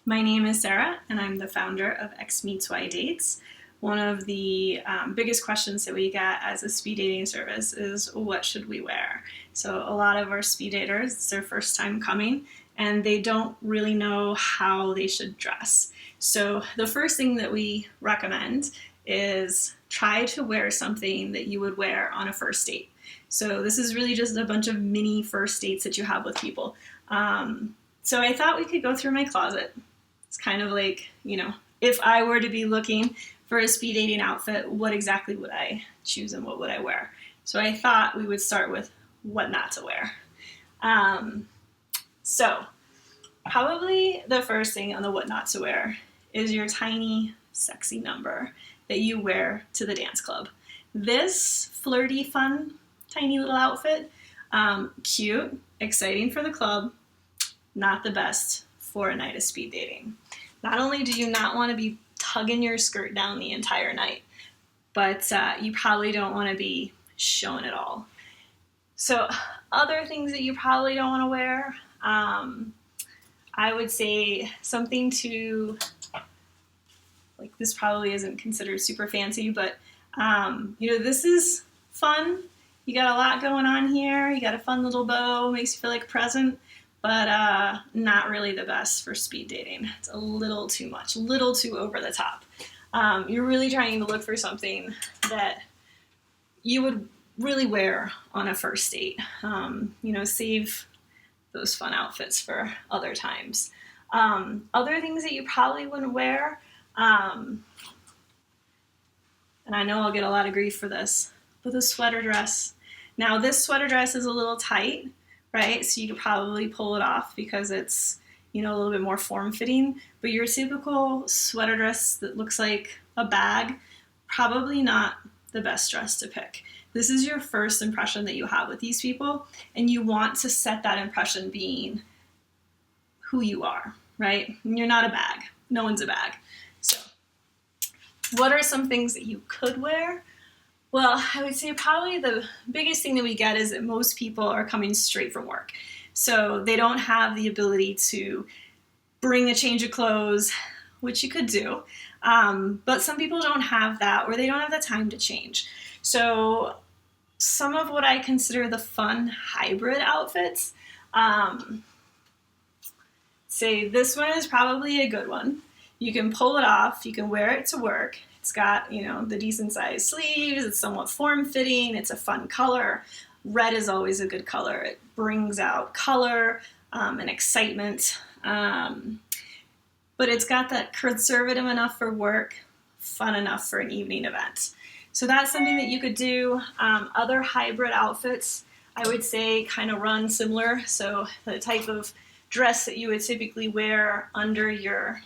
My name is Sarah, and I'm the founder of X Meets Y Dates. One of the biggest questions that we get as a speed dating service is, what should we wear? So a lot of our speed daters, it's their first time coming, and they don't really know how they should dress. So the first thing that we recommend is try to wear something that you would wear on a first date. So this is really just a bunch of mini first dates that you have with people. So I thought we could go through my closet. It's kind of like, if I were to be looking for a speed dating outfit, what exactly would I choose and what would I wear? So I thought we would start with what not to wear. So probably the first thing on the what not to wear is your tiny, sexy number that you wear to the dance club. This flirty, fun, tiny little outfit, cute, exciting for the club, not the best for a night of speed dating. Not only do you not want to be tugging your skirt down the entire night, but you probably don't want to be showing it all. So other things that you probably don't want to wear, I would say something to, like, this probably isn't considered super fancy, but this is fun. You got a lot going on here. You got a fun little bow, makes you feel like a present, but not really the best for speed dating. It's a little too much, a little too over the top. You're really trying to look for something that you would really wear on a first date. Save those fun outfits for other times. Other things that you probably wouldn't wear, and I know I'll get a lot of grief for this, but the sweater dress. Now, this sweater dress is a little tight, right? So you could probably pull it off because it's, a little bit more form-fitting. But your typical sweater dress that looks like a bag, probably not the best dress to pick. This is your first impression that you have with these people, and you want to set that impression being who you are, right? And you're not a bag. No one's a bag. So what are some things that you could wear? Well, I would say probably the biggest thing that we get is that most people are coming straight from work. So they don't have the ability to bring a change of clothes, which you could do. But some people don't have that, or they don't have the time to change. So some of what I consider the fun hybrid outfits, say this one is probably a good one. You can pull it off, you can wear it to work. It's got, the decent sized sleeves, it's somewhat form-fitting, it's a fun color. Red is always a good color. It brings out color and excitement. But it's got that conservative enough for work, fun enough for an evening event. So that's something that you could do. Other hybrid outfits, I would say, kind of run similar. So the type of dress that you would typically wear under your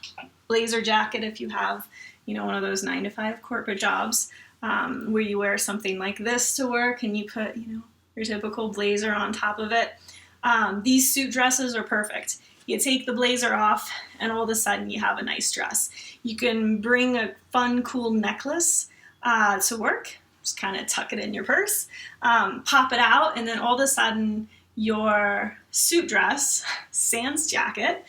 blazer jacket if you have one of those 9-to-5 corporate jobs, where you wear something like this to work and you put, your typical blazer on top of it. These suit dresses are perfect. You take the blazer off and all of a sudden you have a nice dress. You can bring a fun, cool necklace to work, just kind of tuck it in your purse, pop it out, and then all of a sudden your suit dress, sans jacket,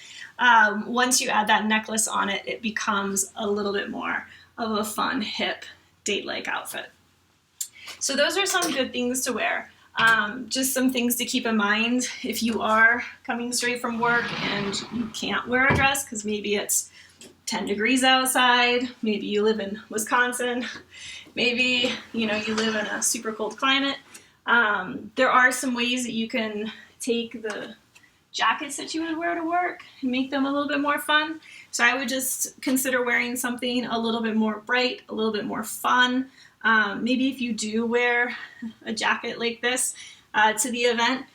once you add that necklace on it, it becomes a little bit more of a fun, hip, date-like outfit. So those are some good things to wear. Just some things to keep in mind if you are coming straight from work and you can't wear a dress because maybe it's 10 degrees outside, maybe you live in Wisconsin, maybe you live in a super cold climate. There are some ways that you can take the jackets that you would wear to work and make them a little bit more fun. So I would just consider wearing something a little bit more bright, a little bit more fun. Maybe if you do wear a jacket like this to the event,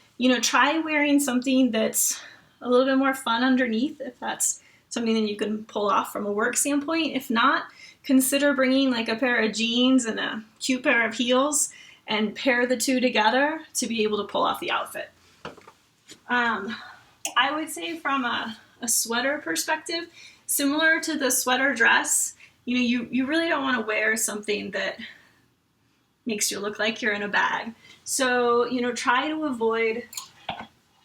try wearing something that's a little bit more fun underneath, if that's something that you can pull off from a work standpoint. If not, consider bringing like a pair of jeans and a cute pair of heels and pair the two together to be able to pull off the outfit. I would say from a sweater perspective, similar to the sweater dress, you really don't want to wear something that makes you look like you're in a bag. So, try to avoid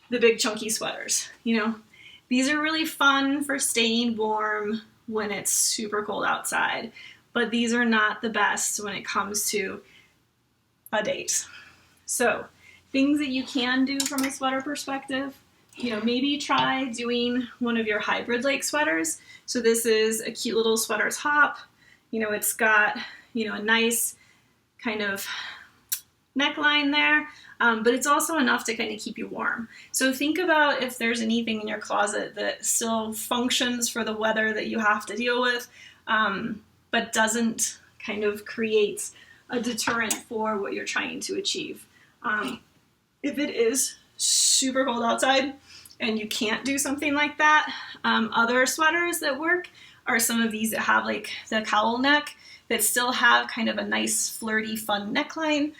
the big chunky sweaters. These These are really fun for staying warm when it's super cold outside, but these are not the best when it comes to a date. So things that you can do from a sweater perspective, maybe try doing one of your hybrid like sweaters. So this is a cute little sweater top. It's got, a nice kind of neckline there, but it's also enough to kind of keep you warm. So think about if there's anything in your closet that still functions for the weather that you have to deal with, but doesn't kind of create a deterrent for what you're trying to achieve. If it is super cold outside and you can't do something like that, other sweaters that work are some of these that have like the cowl neck that still have kind of a nice flirty fun neckline.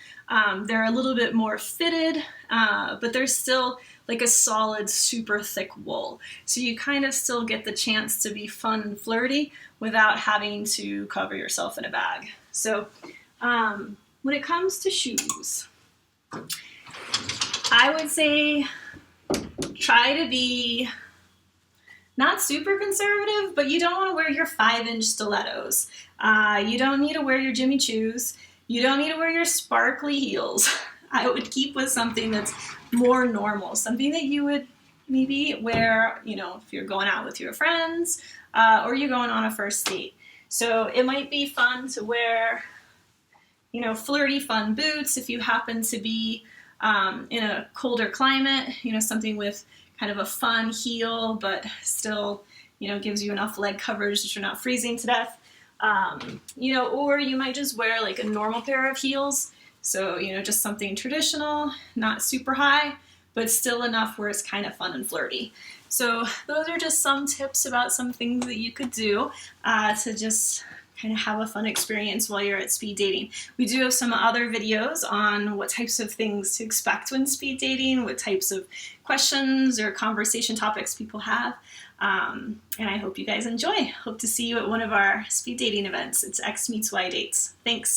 They're a little bit more fitted, but they're still like a solid super thick wool. So you kind of still get the chance to be fun and flirty without having to cover yourself in a bag. So when it comes to shoes, I would say try to be not super conservative, but you don't want to wear your 5-inch stilettos. You don't need to wear your Jimmy Choos. You don't need to wear your sparkly heels. I would keep with something that's more normal, something that you would maybe wear, if you're going out with your friends or you're going on a first date. So it might be fun to wear, flirty fun boots if you happen to be in a colder climate, something with kind of a fun heel, but still, gives you enough leg coverage that you're not freezing to death. Or you might just wear like a normal pair of heels. So, just something traditional, not super high, but still enough where it's kind of fun and flirty. So those are just some tips about some things that you could do to just kind of have a fun experience while you're at speed dating. We do have some other videos on what types of things to expect when speed dating, what types of questions or conversation topics people have. And I hope you guys enjoy. Hope to see you at one of our speed dating events. It's X Meets Y Dates. Thanks.